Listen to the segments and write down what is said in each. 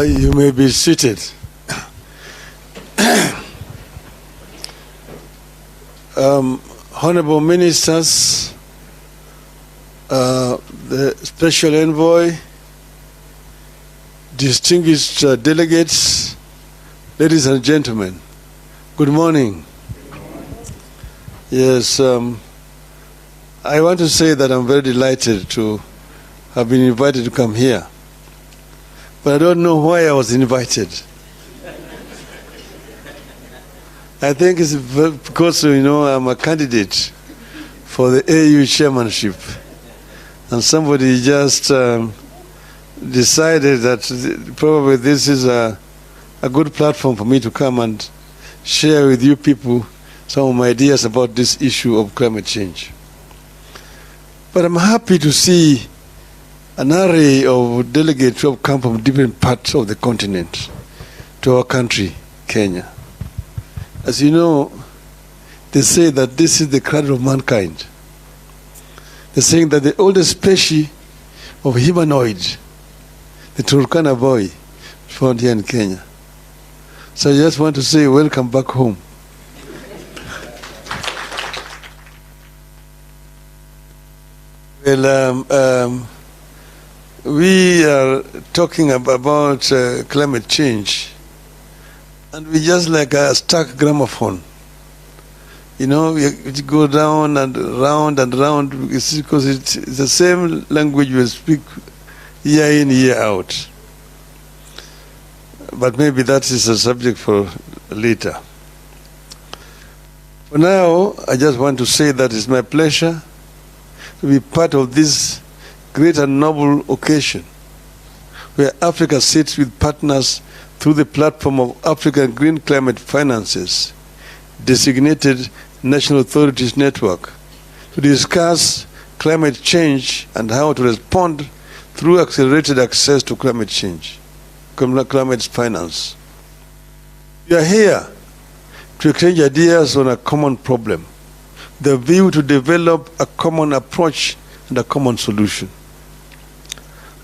You may be seated. Honorable Ministers, the Special Envoy, distinguished delegates, ladies and gentlemen, good morning. Yes, I want to say that I'm very delighted to have been invited to come here. But I don't know why I was invited. I think it's because, I'm a candidate for the AU chairmanship. And somebody just decided that probably this is a good platform for me to come and share with you people some of my ideas about this issue of climate change. But I'm happy to see an array of delegates who have come from different parts of the continent to our country, Kenya. As you know, they say that this is the cradle of mankind. They're saying that the oldest species of humanoid, the Turkana boy, is found here in Kenya. So I just want to say welcome back home. Well, we are talking about climate change, and we just like a stuck gramophone. We go down and round because it's the same language we speak year in, year out. But maybe that is a subject for later. For now, I just want to say that it's my pleasure to be part of this great and noble occasion where Africa sits with partners through the platform of African Green Climate Finances, designated National Authorities Network, to discuss climate change and how to respond through accelerated access to climate change, climate finance. We are here to exchange ideas on a common problem, the view to develop a common approach and a common solution.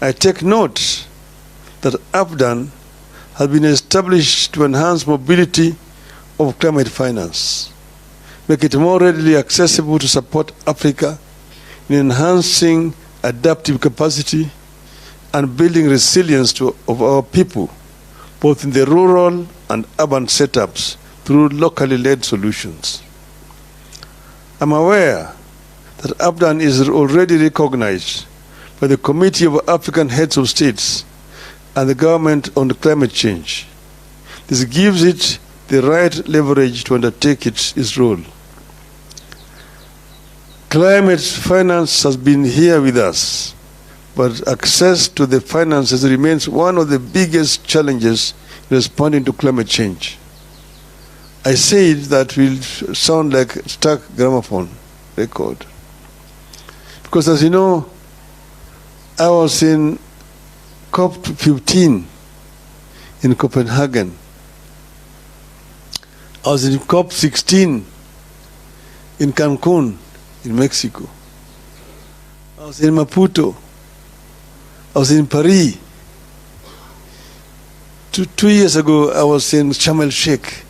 I take note that AFDAN has been established to enhance mobility of climate finance, make it more readily accessible to support Africa in enhancing adaptive capacity and building resilience of our people, both in the rural and urban setups through locally led solutions. I'm aware that AFDAN is already recognized by the Committee of African Heads of States and the government on climate change. This gives it the right leverage to undertake its role. Climate finance has been here with us, but access to the finances remains one of the biggest challenges in responding to climate change. I said that will sound like a stuck gramophone record. Because as you know, I was in COP15 in Copenhagen. I was in COP16 in Cancun in Mexico. I was in Maputo. I was in Paris. Two years ago, I was in Sharm el-Sheikh.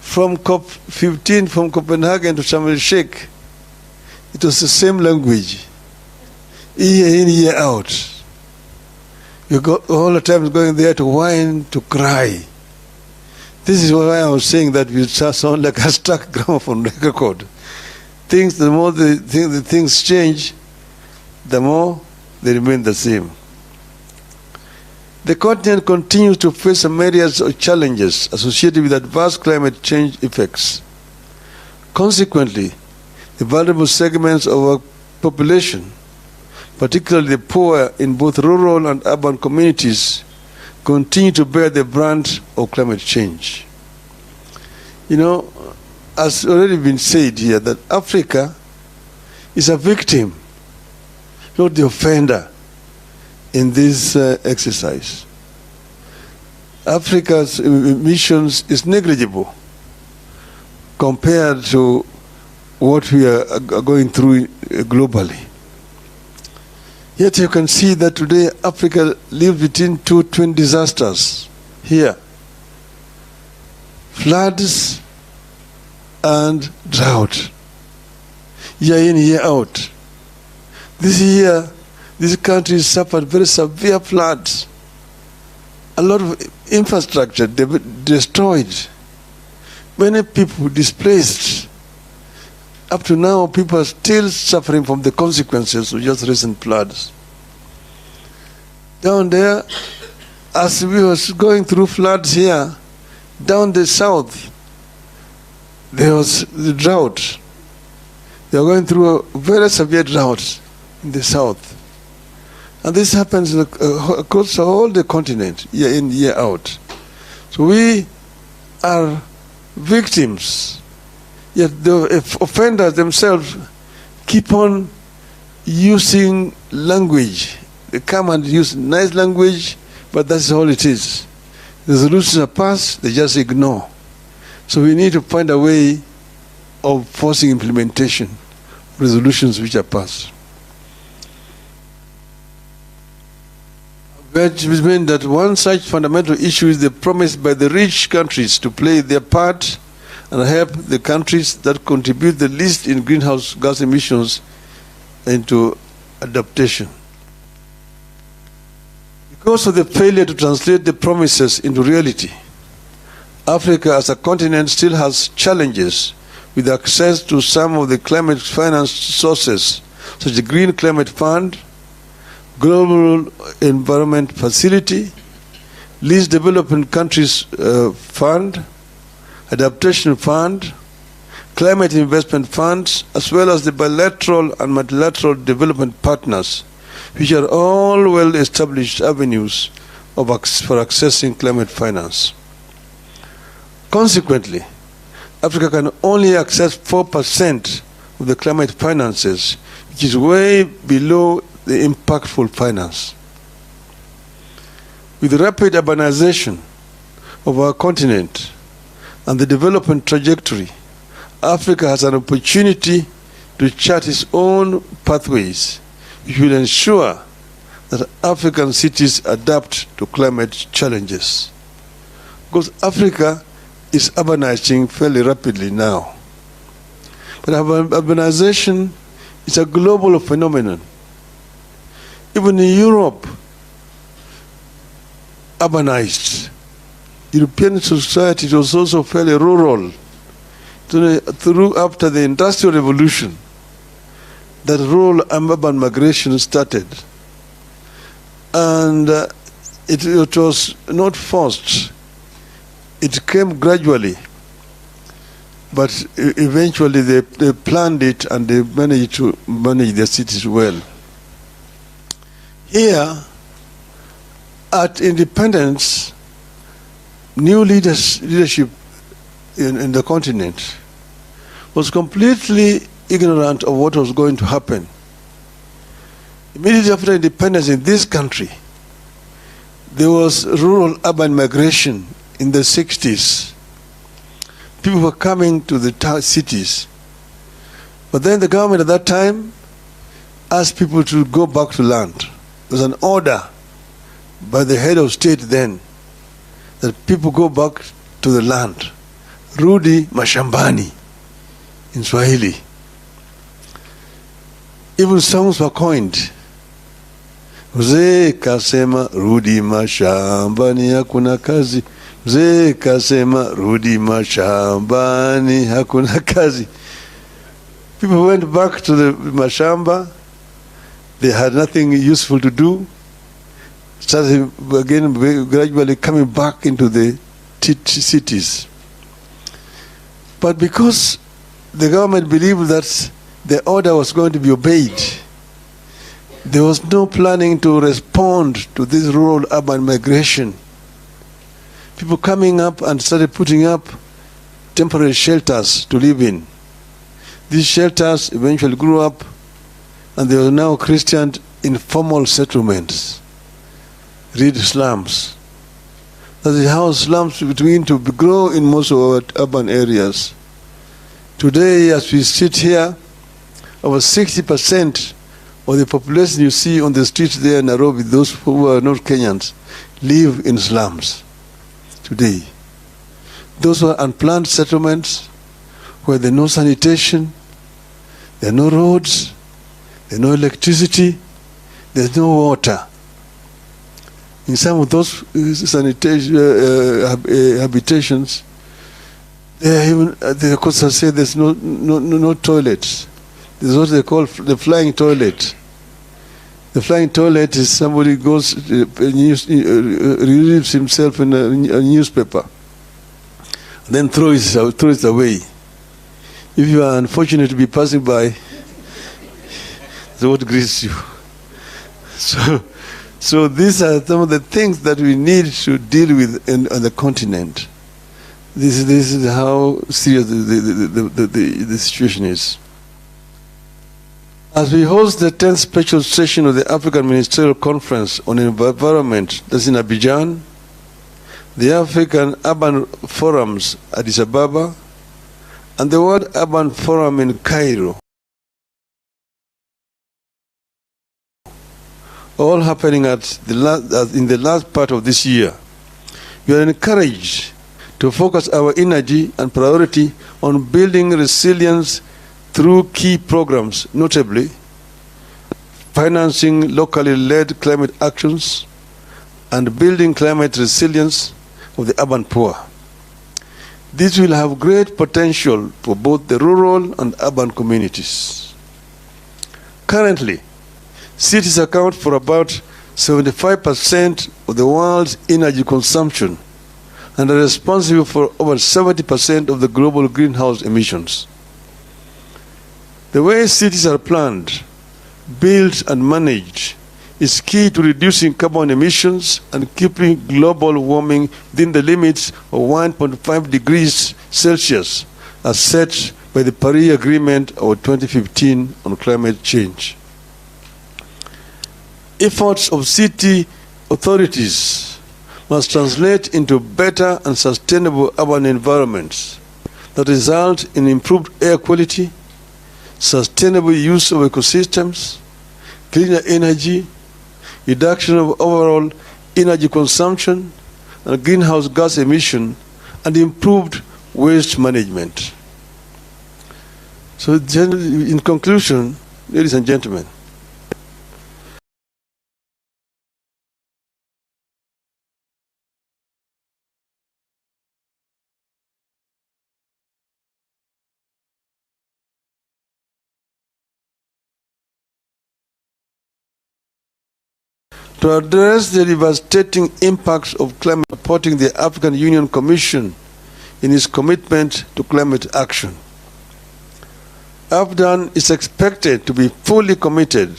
From COP15, from Copenhagen to Sharm el-Sheikh, it was the same language. Year in, year out. You go all the time going there to whine, to cry. This is why I was saying that we sound like a stuck gramophone record. The more the things change, the more they remain the same. The continent continues to face some areas of challenges associated with adverse climate change effects. Consequently, the vulnerable segments of our population, particularly the poor in both rural and urban communities, continue to bear the brunt of climate change. As already been said here, that Africa is a victim, not the offender, in this exercise. Africa's emissions is negligible compared to what we are going through globally. Yet you can see that today Africa lives between two twin disasters here. Floods and drought. Year in, year out. This year, this country suffered very severe floods. A lot of infrastructure destroyed. Many people displaced. Up to now, people are still suffering from the consequences of just recent floods. Down there, as we were going through floods here, down the south, there was the drought. They are going through a very severe drought in the south. And this happens across all the continent, year in, year out. So we are victims, yet the offenders themselves keep on using language. They come and use nice language, but that's all it is. The resolutions are passed, they just ignore. So we need to find a way of forcing implementation of resolutions which are passed. Which means that one such fundamental issue is the promise by the rich countries to play their part and help the countries that contribute the least in greenhouse gas emissions into adaptation. Because of the failure to translate the promises into reality, Africa as a continent still has challenges with access to some of the climate finance sources, such as the Green Climate Fund, Global Environment Facility, Least Developing Countries Fund, Adaptation Fund, Climate Investment Funds, as well as the bilateral and multilateral development partners, which are all well-established avenues for accessing climate finance. Consequently, Africa can only access 4% of the climate finances, which is way below the impactful finance. With the rapid urbanization of our continent and the development trajectory, Africa has an opportunity to chart its own pathways, which will ensure that African cities adapt to climate challenges. Because Africa is urbanizing fairly rapidly now. But urbanization is a global phenomenon. Even in Europe, urbanized. European society was also fairly rural. Through after the Industrial Revolution, that rural and urban migration started. And it was not forced. It came gradually. But eventually they planned it and they managed to manage their cities well. Here, at independence, new leadership in the continent was completely ignorant of what was going to happen. Immediately after independence in this country, there was rural-urban migration in the 60s. People were coming to the cities. But then the government at that time asked people to go back to land. There was an order by the head of state then that people go back to the land. Rudi mashambani in Swahili. Even songs were coined. Mzee kasema rudi mashambani hakuna kazi. Mzee kasema rudi mashambani hakuna kazi. People went back to the mashamba. They had nothing useful to do. Started again gradually coming back into the cities. But because the government believed that the order was going to be obeyed, there was no planning to respond to this rural-urban migration. People coming up and started putting up temporary shelters to live in. These shelters eventually grew up and they are now christened informal settlements. Read slums. That is how slums begin to grow in most of our urban areas. Today, as we sit here, over 60% or the population you see on the streets there in Nairobi, those who are not Kenyans, live in slums today. Those are unplanned settlements where there are no sanitation, there are no roads, there's no electricity, there's no water. In some of those sanitation habitations, they could say there's no toilets. There's what they call the flying toilet. The flying toilet is somebody goes, relieves himself in a newspaper, then throws it away. If you are unfortunate to be passing by, that's what greets you. So these are some of the things that we need to deal with on the continent. This is how serious the situation is. As we host the 10th special session of the African Ministerial Conference on Environment, that's in Abidjan, the African Urban Forums at Addis Ababa, and the World Urban Forum in Cairo, all happening in the last part of this year, we are encouraged to focus our energy and priority on building resilience through key programs, notably financing locally led climate actions and building climate resilience of the urban poor. This will have great potential for both the rural and urban communities. Currently, cities account for about 75% of the world's energy consumption and are responsible for over 70% of the global greenhouse emissions. The way cities are planned, built, and managed is key to reducing carbon emissions and keeping global warming within the limits of 1.5 degrees Celsius as set by the Paris Agreement of 2015 on climate change. Efforts of city authorities must translate into better and sustainable urban environments that result in improved air quality, sustainable use of ecosystems, cleaner energy, reduction of overall energy consumption and greenhouse gas emission, and improved waste management. So in conclusion, ladies and gentlemen, to address the devastating impacts of climate, supporting the African Union Commission in its commitment to climate action. AFDAN is expected to be fully committed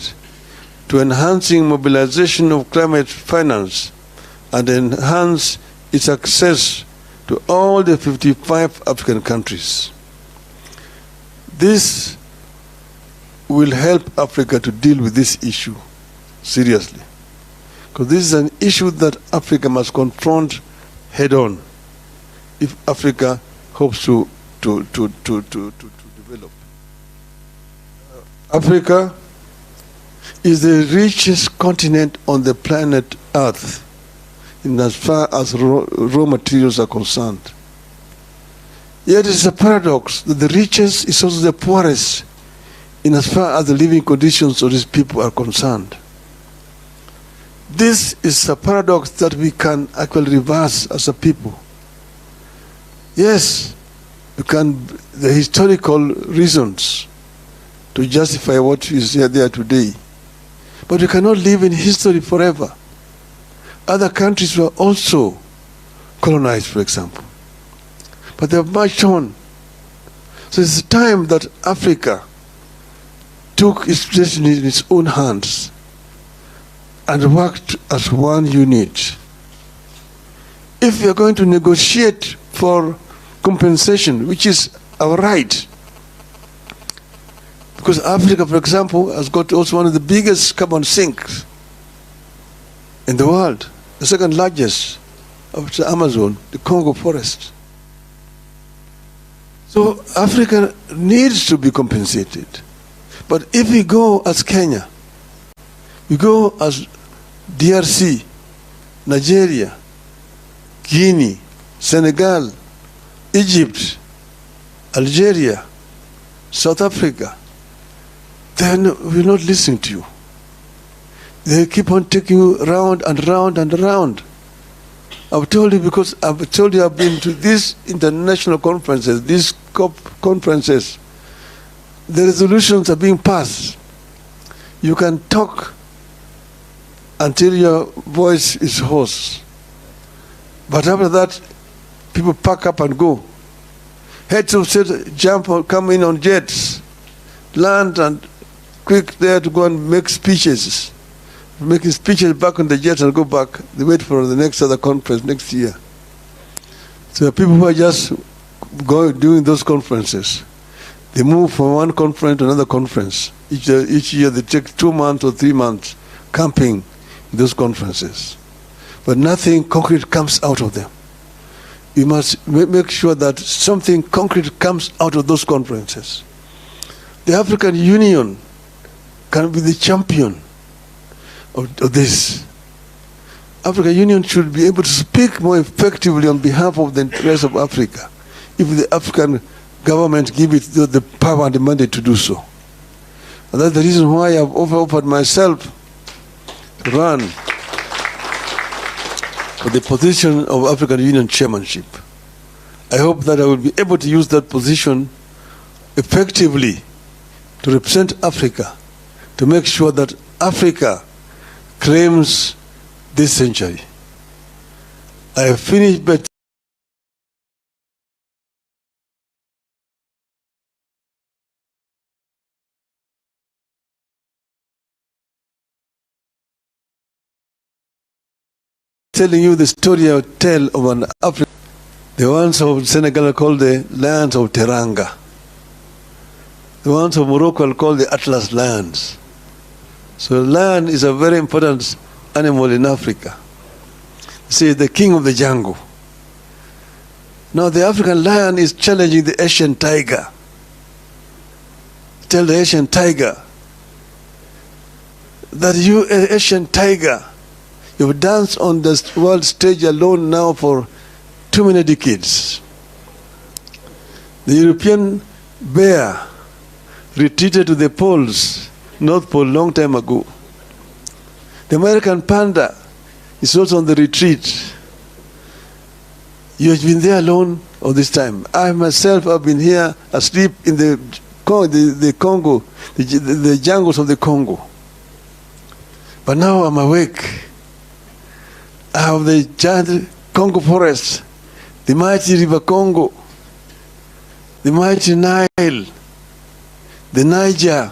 to enhancing mobilization of climate finance and enhance its access to all the 55 African countries. This will help Africa to deal with this issue seriously, because this is an issue that Africa must confront head-on if Africa hopes to develop. Africa is the richest continent on the planet Earth in as far as raw materials are concerned. Yet it is a paradox that the richest is also the poorest in as far as the living conditions of these people are concerned. This is a paradox that we can actually reverse as a people. Yes, you can, the historical reasons to justify what is there today. But we cannot live in history forever. Other countries were also colonized, for example. But they have marched on. So it's time that Africa took its destiny in its own hands and worked as one unit. If we are going to negotiate for compensation, which is our right, because Africa, for example, has got also one of the biggest carbon sinks in the world, the second largest after Amazon, the Congo forest. So Africa needs to be compensated. But if we go as Kenya, We go as DRC, Nigeria, Guinea, Senegal, Egypt, Algeria, South Africa. Then we're not listening to you. They keep on taking you round and round and round. I've told you because I've told you I've been to these international conferences, these COP conferences. The resolutions are being passed. You can talk until your voice is hoarse. But after that, people pack up and go. Heads of state jump or come in on jets, land and quick there to go and make speeches. Making speeches back on the jet and go back. They wait for the next other conference next year. So the people who are just doing those conferences, they move from one conference to another conference. Each year they take 2 months or 3 months camping in those conferences. But nothing concrete comes out of them. You must make sure that something concrete comes out of those conferences. The African Union can be the champion of this. African Union should be able to speak more effectively on behalf of the interests of Africa if the African government give it the power and the mandate to do so. And that's the reason why I've offered myself to run for the position of African Union chairmanship. I hope that I will be able to use that position effectively to represent Africa, to make sure that Africa claims this century. I have finished by telling you the story I tell of an African. The ones of Senegal are called the lands of Teranga. The ones of Morocco are called the Atlas lands. So lion is a very important animal in Africa. See, the king of the jungle. Now the African lion is challenging the Asian tiger. Tell the Asian tiger that you, Asian tiger, you've danced on the world stage alone now for too many decades. The European bear retreated to the poles, North Pole, long time ago. The American panda is also on the retreat. You have been there alone all this time. I myself have been here asleep in the Congo, the jungles of the Congo. But now I'm awake. I have the giant Congo forest, the mighty river Congo, the mighty Nile, the Niger,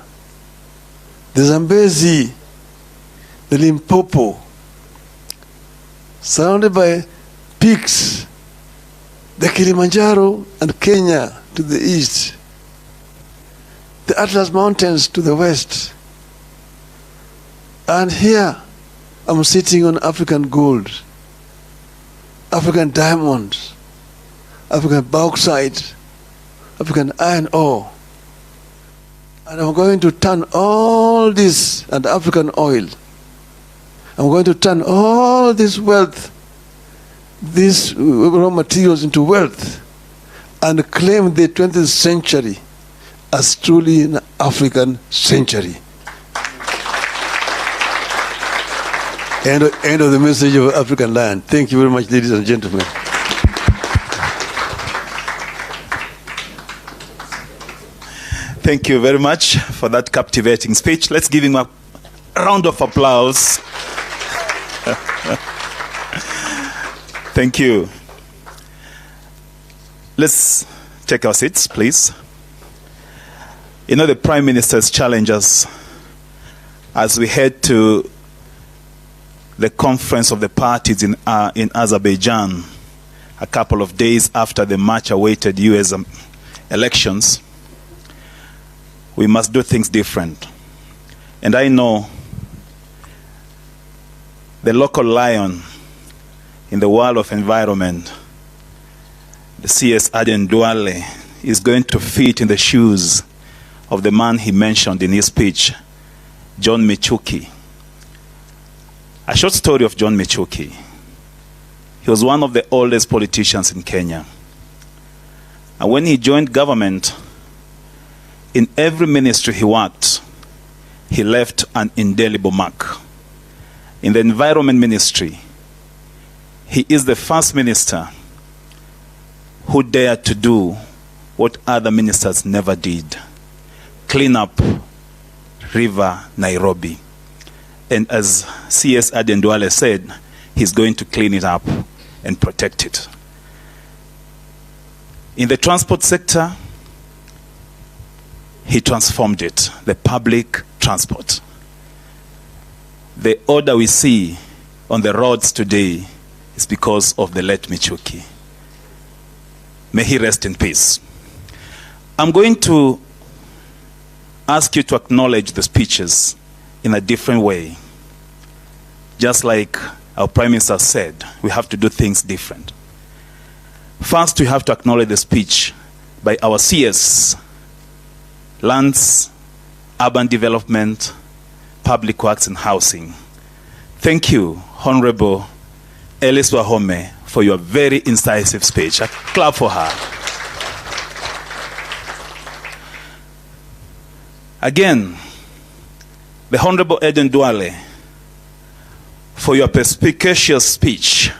the Zambezi, the Limpopo, surrounded by peaks, the Kilimanjaro and Kenya to the east, the Atlas Mountains to the west. And here I'm sitting on African gold, African diamonds, African bauxite, African iron ore. And I'm going to turn all this, and African oil, I'm going to turn all this wealth, these raw materials into wealth, and claim the 20th century as truly an African century. End of the message of African land. Thank you very much, ladies and gentlemen. Thank you very much for that captivating speech. Let's give him a round of applause. Thank you. Let's take our seats, please. You know, the Prime Minister's challenge us as we head to the conference of the parties in Azerbaijan a couple of days after the much-awaited US elections. We must do things different. And I know the local lion in the world of environment, the CS Aden Duale, is going to fit in the shoes of the man he mentioned in his speech, John Michuki. A short story of John Michuki. He was one of the oldest politicians in Kenya. And when he joined government, in every ministry he worked, he left an indelible mark. In the Environment Ministry, he is the first minister who dared to do what other ministers never did: clean up River Nairobi. And as CS Aden Duale said, he's going to clean it up and protect it. In the transport sector, he transformed it, the public transport. The order we see on the roads today is because of the late Michuki. May he rest in peace. I'm going to ask you to acknowledge the speeches in a different way. Just like our Prime Minister said, we have to do things different. First, we have to acknowledge the speech by our CS, Lands, Urban Development, Public Works and Housing. Thank you, Honorable Alice Wahome, for your very incisive speech. A clap for her. Again, the Honorable Eden Duale, for your perspicacious speech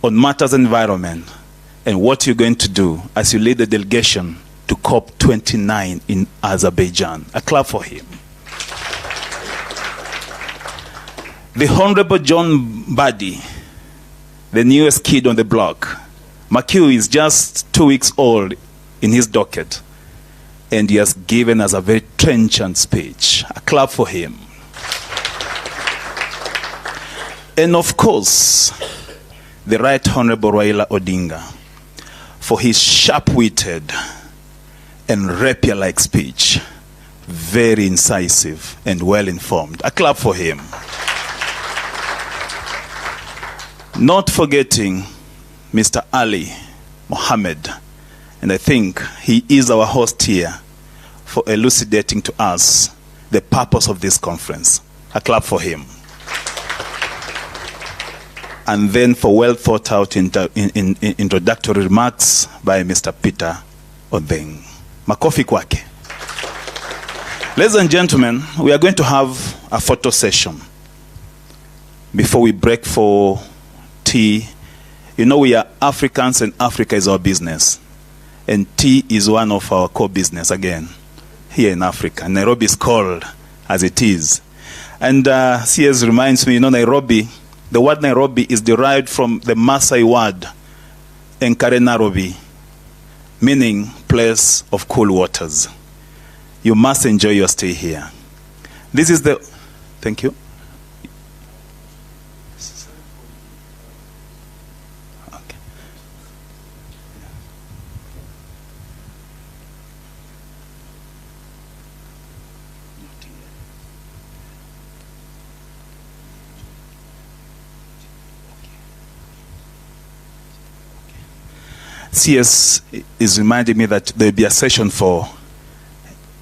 on matters of environment and what you're going to do as you lead the delegation to COP29 in Azerbaijan. A clap for him. The Honorable John Mbadi, the newest kid on the block. McHugh is just 2 weeks old in his docket, and he has given us a very trenchant speech. A clap for him. And of course, the Right Honorable Raila Odinga, for his sharp-witted and rapier-like speech. Very incisive and well-informed. A clap for him. Not forgetting Mr. Ali Mohammed, and I think he is our host here for elucidating to us the purpose of this conference. A clap for him. And then for well thought out introductory remarks by Mr. Peter Odeng. Makofi kwake. Ladies and gentlemen, we are going to have a photo session before we break for tea. You know, we are Africans and Africa is our business. And tea is one of our core business again here in Africa. Nairobi is called as it is. And CS reminds me, you know, Nairobi, the word Nairobi is derived from the Maasai word Enkare Nairobi, meaning place of cool waters. You must enjoy your stay here. This is the, thank you. Okay. CS is reminding me that there will be a session for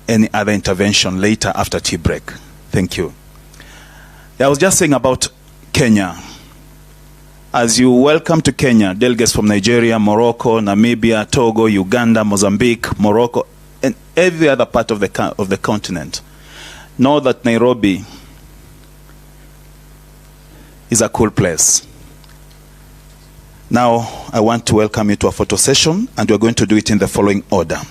any other intervention later after tea break. Thank you. I was just saying about Kenya. As you welcome to Kenya, delegates from Nigeria, Morocco, Namibia, Togo, Uganda, Mozambique, Morocco, and every other part of the continent, know that Nairobi is a cool place. Now, I want to welcome you to a photo session, and we're going to do it in the following order.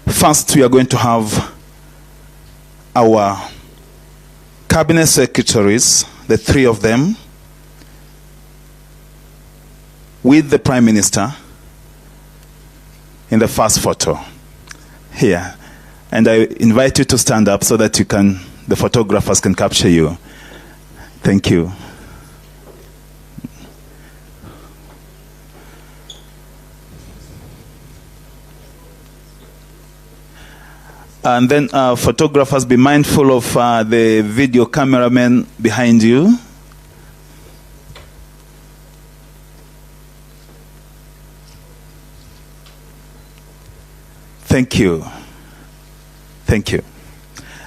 First, we are going to have our cabinet secretaries, the three of them, with the Prime Minister in the first photo here. And I invite you to stand up so that the photographers can capture you. Thank you. And then photographers, be mindful of the video cameraman behind you. Thank you. Thank you.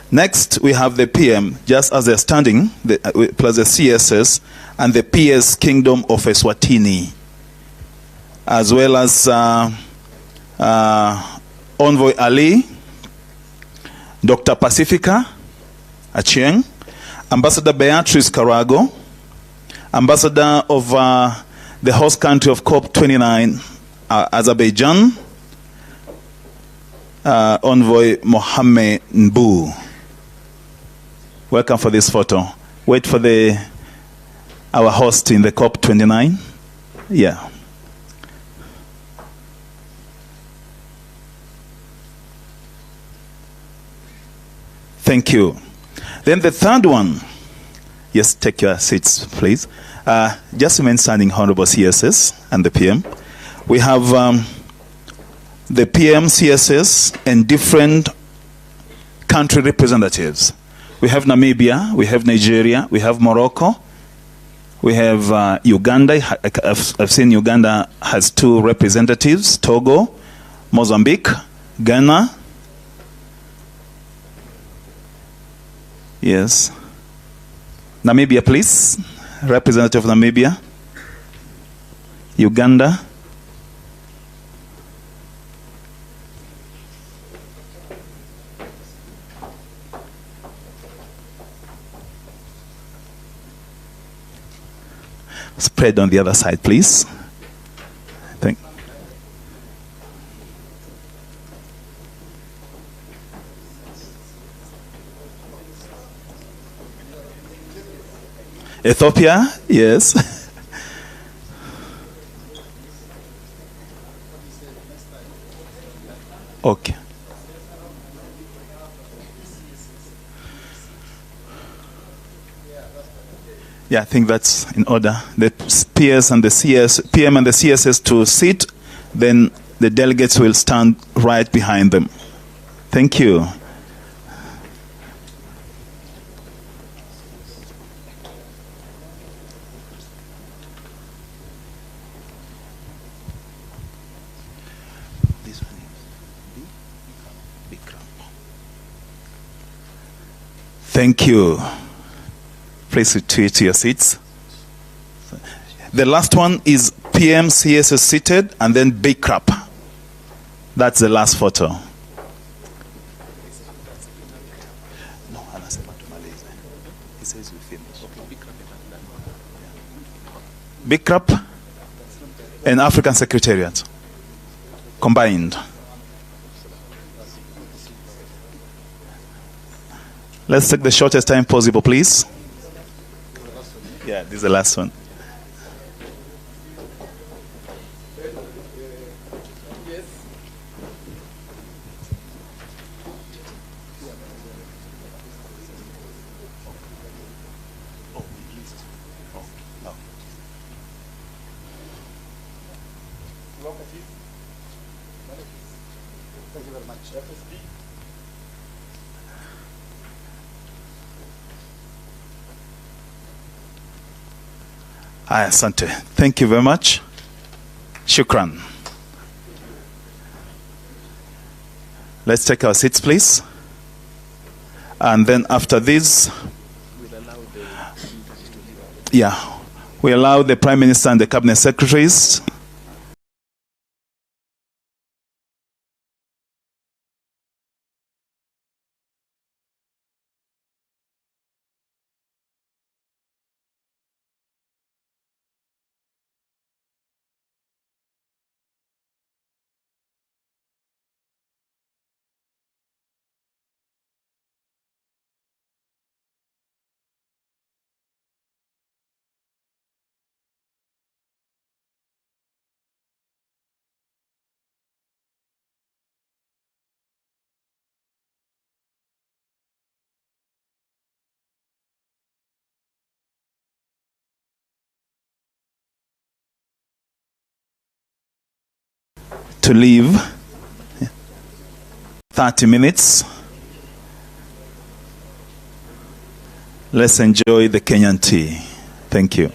Next, we have the PM, just as they're standing, plus the CSS, and the PS Kingdom of Eswatini, as well as Envoy Ali, Dr. Pacifica Achieng, Ambassador Beatrice Karago, Ambassador of the host country of COP29, Azerbaijan, Envoy Mohammed Nbu. Welcome for this photo. Wait for our host in the COP29. Yeah. Thank you. Then the third one. Yes, take your seats, please. Just remain standing, Honorable CSS and the PM. We have the PM, CSS, and different country representatives. We have Namibia, we have Nigeria, we have Morocco, we have Uganda. I've seen Uganda has 2 representatives, Togo, Mozambique, Ghana. Yes. Namibia, please. Representative of Namibia. Uganda. Spread on the other side, please. Thank. Ethiopia, yes. Okay. Yeah, I think that's in order. The PS and the PM and the CSS to sit, then the delegates will stand right behind them. Thank you. Thank you. Please retreat to your seats. The last one is PM, CSS seated, and then big crap. That's the last photo. Big crap and African Secretariat combined. Let's take the shortest time possible, please. Yeah, this is the last one. Thank you very much. Asante. Thank you very much. Shukran. Let's take our seats, please. And then after this, we allow the Prime Minister and the Cabinet Secretaries to leave 30 minutes. Let's enjoy the Kenyan tea. Thank you.